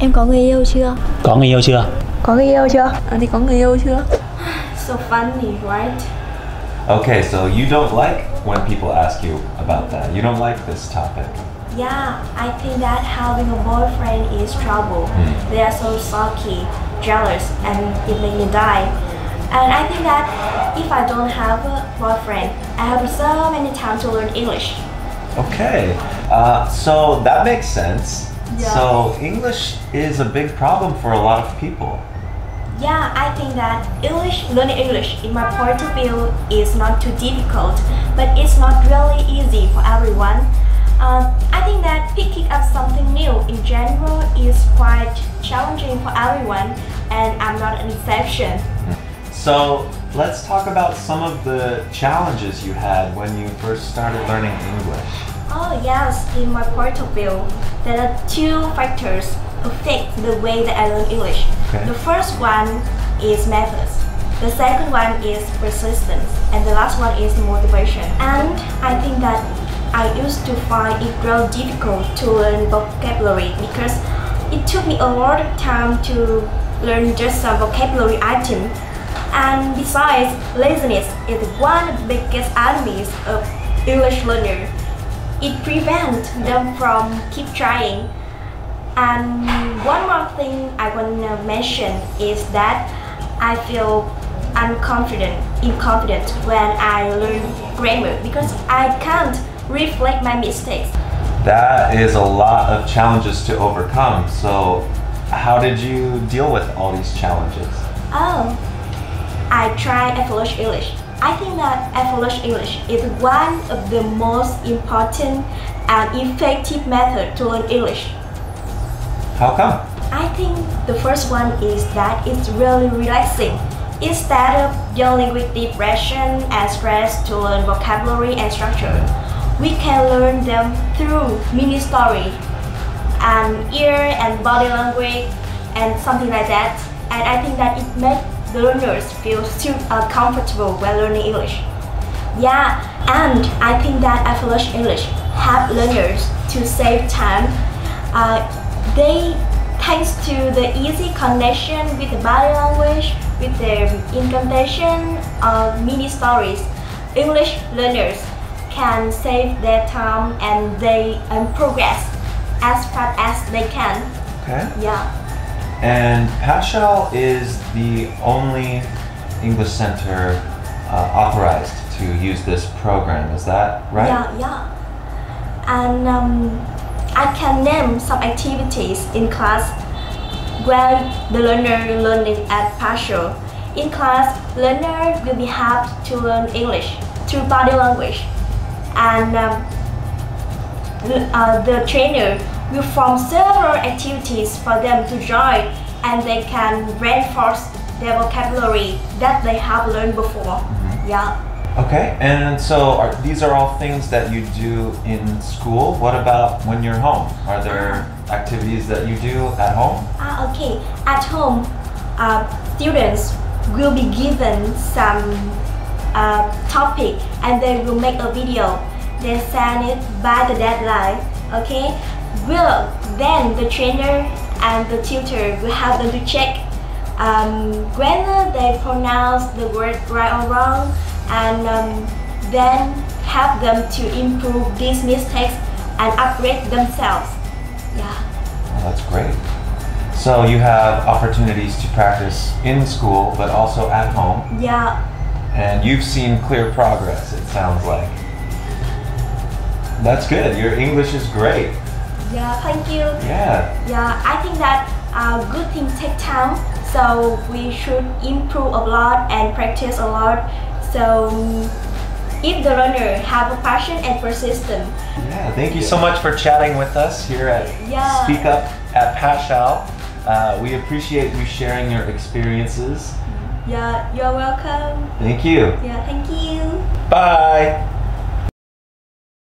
Em có người yêu chưa? Có người yêu chưa? Có người yêu chưa? Thì có người yêu chưa? So funny, right? Okay, so you don't like when people ask you about that. You don't like this topic. Yeah, I think that having a boyfriend is trouble. They are so sulky, jealous, and it makes me die. And I think that if I don't have a boyfriend, I have so many time to learn English. Okay, so that makes sense. Yeah. So English is a big problem for a lot of people. Yeah, I think that learning English, in my point of view, is not too difficult, but it's not really easy for everyone. I think that picking up something new in general is quite challenging for everyone, and I'm not an exception. So let's talk about some of the challenges you had when you first started learning English. Oh yes, in my point of view, there are two factors affect the way that I learn English. Okay. The first one is methods. The second one is persistence, and the last one is motivation. And I think that I used to find it really difficult to learn vocabulary because it took me a lot of time to learn just some vocabulary item. And besides, laziness is one of the biggest enemies of English learner. It prevents them from keep trying. And one more thing I want to mention is that I feel inconfident when I learn grammar because I can't reflect my mistakes. That is a lot of challenges to overcome. So how did you deal with all these challenges? Oh, I tried FLH English. I think that FLH English is one of the most important and effective method to learn English. How come? I think the first one is that it's really relaxing. Instead of dealing with depression and stress to learn vocabulary and structure, we can learn them through mini story and ear and body language and something like that. And I think that it makes the learners feel comfortable while learning English. Yeah, and I think that FLH English help learners to save time. Thanks to the easy connection with the body language, with their incantation or mini stories, English learners can save their time and they progress as fast as they can. Okay. Yeah. And Pasal is the only English center authorized to use this program, is that right? Yeah. And I can name some activities in class where the learner learning at Pasal. In class, learner will be helped to learn English through body language, and the trainer will form several activities for them to join, and they can reinforce their vocabulary that they have learned before. Yeah. Okay, and so these are all things that you do in school. What about when you're home? Are there activities that you do at home? Okay. At home, students will be given some topic and they will make a video. They send it by the deadline. Okay. Then the trainer and the tutor will have them to check whether they pronounce the word right or wrong, and then help them to improve these mistakes and upgrade themselves. Yeah. Well, that's great. So you have opportunities to practice in school, but also at home. Yeah. And you've seen clear progress, it sounds like. That's good. Your English is great. Yeah, thank you. Yeah. Yeah, I think that good things take time, so we should improve a lot and practice a lot. So if the learner have a passion and persistence. Yeah, thank you so much for chatting with us here at Speak Up at Pasal. We appreciate you sharing your experiences. Yeah, you're welcome. Thank you. Yeah, thank you. Bye.